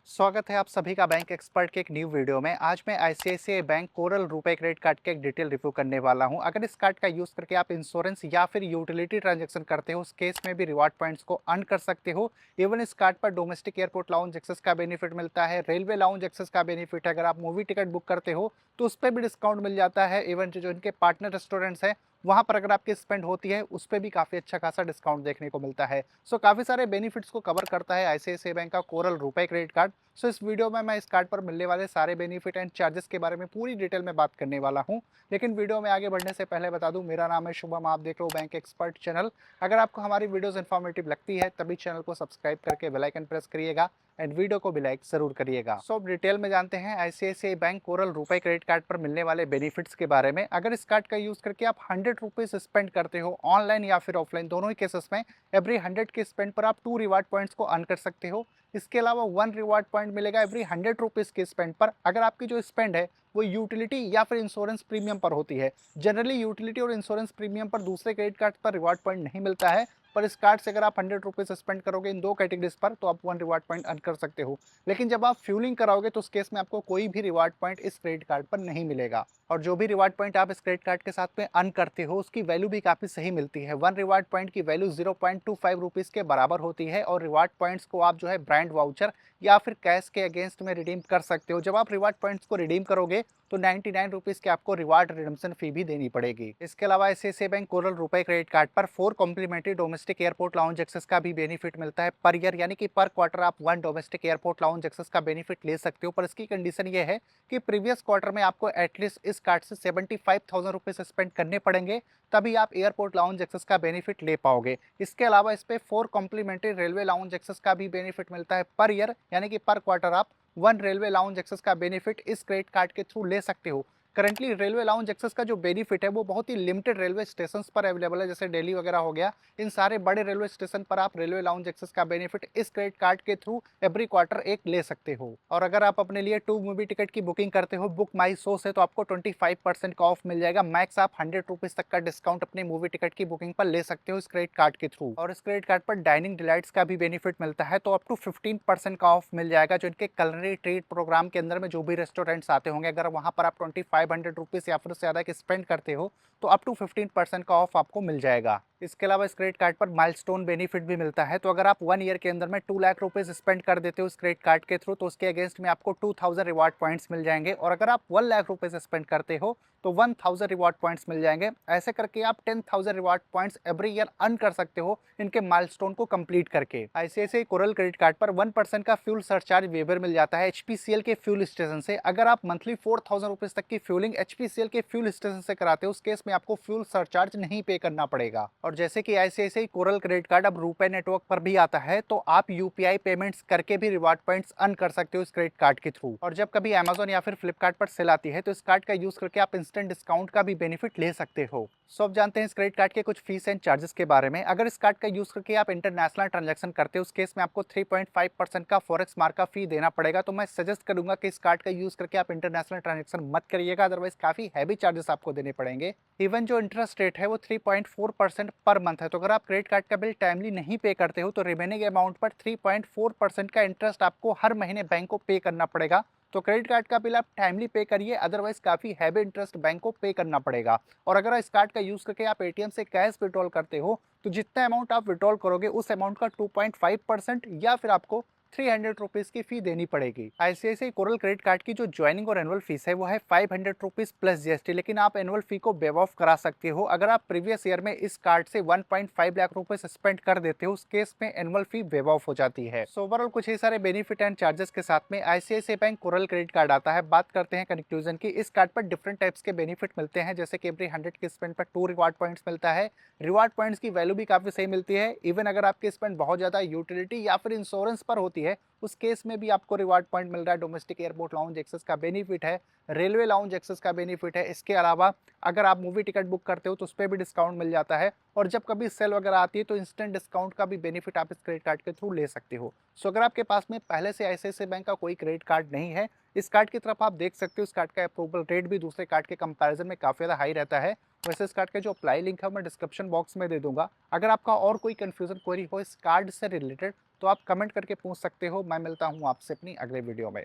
स्वागत है आप सभी का बैंक एक्सपर्ट के एक न्यू वीडियो में। आज मैं ICICI bank Coral RuPay credit card के एक डिटेल रिव्यू करने वाला हूं। अगर इस कार्ड का यूज करके आप इंश्योरेंस या फिर यूटिलिटी ट्रांजैक्शन करते हो, उस केस में भी रिवार्ड पॉइंट्स को अर्न कर सकते हो। इवन इस कार्ड पर डोमेस्टिक एयरपोर्ट लाउंज एक्सेस का बेनिफिट मिलता है, रेलवे लाउंज एक्सेस का बेनिफिट है। अगर आप मूवी टिकट बुक करते हो तो उस पर भी डिस्काउंट मिल जाता है। इवन जो इनके पार्टनर रेस्टोरेंट्स हैं, वहां पर अगर आपकी स्पेंड होती है उस पर भी काफी अच्छा खासा डिस्काउंट देखने को मिलता है। सो काफी सारे बेनिफिट्स को कवर करता है आईसीआईसीआई बैंक का कोरल रुपए क्रेडिट कार्ड। सो इस वीडियो में मैं इस कार्ड पर मिलने वाले सारे बेनिफिट एंड चार्जेस के बारे में पूरी डिटेल में बात करने वाला हूं। लेकिन वीडियो में आगे बढ़ने से पहले बता दूं, मेरा नाम है शुभम, आप देख रहे हो बैंक एक्सपर्ट चैनल। अगर आपको हमारी वीडियोस इन्फॉर्मेटिव लगती है तभी चैनल को सब्सक्राइब करके बेल आइकन प्रेस करिएगा एंड वीडियो को भी लाइक जरूर करिएगा। सो अब डिटेल में जानते हैं ICICI bank Coral RuPay credit card पर मिलने वाले बेनिफिट्स के बारे में। अगर इस कार्ड का यूज करके आप 100 रुपीज स्पेंड करते हो ऑनलाइन या फिर ऑफलाइन, दोनों ही केसेस में एवरी 100 के स्पेंड पर आप 2 रिवार्ड पॉइंट्स को अर्न कर सकते हो। इसके अलावा 1 रिवार्ड पॉइंट मिलेगा एवरी 100 रुपीज के स्पेंड पर, अगर आपकी जो स्पेंड है वो यूटिलिटी या फिर इंश्योरेंस प्रीमियम पर होती है। जनरली यूटिलिटी और इंश्योरेंस प्रीमियम पर दूसरे क्रेडिट कार्ड पर रिवार्ड पॉइंट नहीं मिलता है, पर इस कार्ड से अगर आप 100 रुपीज स्पेंड करोगे इन दो कैटेगरीज पर तो आप 1 रिवार्ड पॉइंट अर्न कर सकते हो। लेकिन जब आप फ्यूलिंग कराओगे तो उस केस में आपको कोई भी रिवार्ड पॉइंट इस क्रेडिट कार्ड पर नहीं मिलेगा। और जो भी रिवार्ड पॉइंट आप इस क्रेडिट कार्ड के साथ में अर्न करते हो उसकी वैल्यू भी काफी सही मिलती है। 1 रिवार्ड पॉइंट की वैल्यू 0.25 रुपीज के बराबर होती है और रिवार्ड पॉइंट्स को आप जो है ब्रांड वाउचर या फिर कैश के अगेंस्ट में रिडीम कर सकते हो। जब आप रिवार्ड पॉइंट्स को रिडीम करोगे तो 99 रुपीज के आपको रिवार्ड रिडम्पशन फी भी देनी पड़ेगी। इसके अलावा ICICI bank Coral RuPay credit card पर 4 complimentary domestic airport lounge access का भी बेनिफिट मिलता है पर ईयर, यानी कि पर क्वार्टर आप 1 डोमेस्टिक एयरपोर्ट लाउंज एक्सेस का बेनिफिट ले सकते हो। पर इसकी कंडीशन ये है कि प्रीवियस क्वार्टर में आपको एटलीस्ट इस कार्ड से 75,000 रुपीज स्पेंड करने पड़ेंगे, तभी आप एयरपोर्ट लाउंज एक्सेस का बेनिफिट ले पाओगे। इसके अलावा इस पे 4 कॉम्प्लीमेंट्री रेलवे लाउंज एक्सेस का भी बेनिफिट मिलता है पर ईयर, यानी कि पर क्वार्टर आप 1 रेलवे लाउंज एक्सेस का बेनिफिट इस क्रेडिट कार्ड के थ्रू ले सकते हो। करंटली रेलवे लाउंज एक्सेस का जो बेनिफिट है वो बहुत ही लिमिटेड रेलवे स्टेशन पर अवेलेबल है, जैसे दिल्ली वगैरह हो गया। इन सारे बड़े रेलवे स्टेशन पर आप रेलवे लाउंज एक्सेस का बेनिफिट इस क्रेडिट कार्ड के थ्रू एवरी क्वार्टर एक ले सकते हो। और अगर आप अपने लिए 2 मूवी टिकट की बुकिंग करते हो बुक माई शो से, तो आपको 25% का ऑफ मिल जाएगा। मैक्स आप 100 रुपीज तक का डिस्काउंट अपनी मूवी टिकट की बुकिंग पर ले सकते हो इस क्रेडिट कार्ड के थ्रू। और इस क्रेडिट कार्ड पर डाइनिंग डिलाइट्स का भी बेनिफिट मिलता है, तो अप टू 15% का ऑफ मिल जाएगा। जो इनके कलनरी ट्रीट प्रोग्राम के अंदर में जो भी रेस्टोरेंट्स आते होंगे, अगर वहां पर आप 2500 रुपीज या फिर उससे ज्यादा स्पेंड करते हो तो अप टू 15% का ऑफ आपको मिल जाएगा। इसके अलावा इस क्रेडिट कार्ड पर माइलस्टोन बेनिफिट भी मिलता है, तो अगर आप 1 ईयर के अंदर में 2 लाख रुपीज स्पेंड कर देते हो इस क्रेडिट कार्ड के थ्रू तो उसके अगेंस्ट में आपको 2000 रिवार्ड पॉइंट्स मिल जाएंगे। और अगर आप 1 लाख रुपीज स्पेंड करते हो तो 1000 रिवार्ड पॉइंट्स मिल जाएंगे। ऐसे करके आप 10,000 reward points every year earn कर सकते हो इनके माइलस्टोन को कंप्लीट करके। आईसीआईसीआई कोरल क्रेडिट कार्ड पर 1% का फ्यूल सरचार्ज वेबर मिल जाता है एचपीसीएल के फ्यूल स्टेशन से। अगर आप मंथली 4000 रुपीज तक की फ्यूलिंग एचपीसीएल के फ्यूल स्टेशन से कराते हो उस केस में आपको फ्यूल सरचार्ज नहीं पे करना पड़ेगा। और जैसे कि आईसीआईसीआई कोरल क्रेडिट कार्ड अब रुपए नेटवर्क पर भी आता है, तो आप यूपीआई पेमेंट्स करके भी रिवार्ड पॉइंट्स अर्न कर सकते हो इस क्रेडिट कार्ड के थ्रू। और जब कभी अमेजोन या फिर फ्लिपकार्ट पर सेल आती है तो इस कार्ड का यूज करके आप इंस्टेंट डिस्काउंट का भी बेनिफिट ले सकते हो। सो अब जानते हैं इस क्रेडिट कार्ड के कुछ फीस एंड चार्जेस के बारे में। अगर इस कार्ड का यूज करके आप इंटरनेशनल ट्रांजैक्शन करते हो उस केस में आपको 3.5% का फॉरेक्स मार्क का फी देना पड़ेगा। तो मैं सजेस्ट करूंगा कि इस कार्ड का यूज करके आप इंटरनेशनल ट्रांजैक्शन मत करिएगा, अदरवाइज काफी हैवी चार्जेस आपको देने पड़ेंगे। इवन जो इंटरेस्ट रेट है वो 3.4% पर मंथ है, तो अगर आप क्रेडिट कार्ड का बिल टाइमली नहीं पे करते हो तो रिमेनिंग अमाउंट पर 3.4% का इंटरेस्ट आपको हर महीने बैंक को पे करना पड़ेगा। तो क्रेडिट कार्ड का बिल आप टाइमली पे करिए, अदरवाइज काफी हैवी इंटरेस्ट बैंक को पे करना पड़ेगा। और अगर इस कार्ड का यूज करके आप एटीएम से कैश विड्रॉल करते हो तो जितना अमाउंट आप विड्रॉल करोगे उस अमाउंट का 2.5% या फिर आपको 300 रुपीज की फी देनी पड़ेगी। आईसीआईसीआई कोरल क्रेडिट कार्ड की जो ज्वाइनिंग और एनुअल फीस है वो है 500 रुपीज प्लस जीएसटी, लेकिन आप एनुअल फी को वेव ऑफ करा सकते हो अगर आप प्रीवियस ईयर में इस कार्ड से 1.5 लाख रुपीज स्पेंड कर देते हो, उस केस में एनुअल फी वेव ऑफ हो जाती है। सो ओवरऑल कुछ ही सारे बेनिफिट एंड चार्जेस के साथ में ICICI bank coral credit card आता है। बात करते हैं कंक्लूजन की। इस कार्ड पर डिफरेंट टाइप्स के बेनिफिट मिलते हैं, जैसे कि एवरी 100 के स्पेंड पर 2 रिवार्ड पॉइंट्स मिलता है। रिवार्ड पॉइंट्स की वैल्यू भी काफी सही मिलती है। इवन अगर आपकी स्पेंड बहुत ज्यादा यूटिलिटी या फिर इंश्योरेंस पर होती है उस केस में भी आपको रिवार्ड पॉइंट मिल रहा है। डोमेस्टिक एयरपोर्ट लाउंज एक्सेस का बेनिफिट है, रेलवे लाउंज एक्सेस का बेनिफिट है। इसके अलावा अगर आप मूवी टिकट बुक करते हो तो उस पर भी डिस्काउंट मिल जाता है। और जब कभी सेल वगैरह आती है तो इंस्टेंट डिस्काउंट का भी बेनिफिट आप इस क्रेडिट कार्ड के थ्रू ले सकते हो। सो अगर आपके पास में पहले से आईसीआईसीआई बैंक का कोई क्रेडिट कार्ड नहीं है, इस कार्ड की तरफ आप देख सकते हो। इस कार्ड का अप्रूवल रेट भी दूसरे कार्ड के कंपैरिजन में काफी ज्यादा हाई रहता है। वैसे इस कार्ड का जो अप्लाई लिंक है मैं डिस्क्रिप्शन बॉक्स में दे दूंगा। अगर आपका और कोई कंफ्यूजन क्वेरी हो इस कार्ड से रिलेटेड तो आप कमेंट करके पूछ सकते हो। मैं मिलता हूँ आपसे अपनी अगले वीडियो में।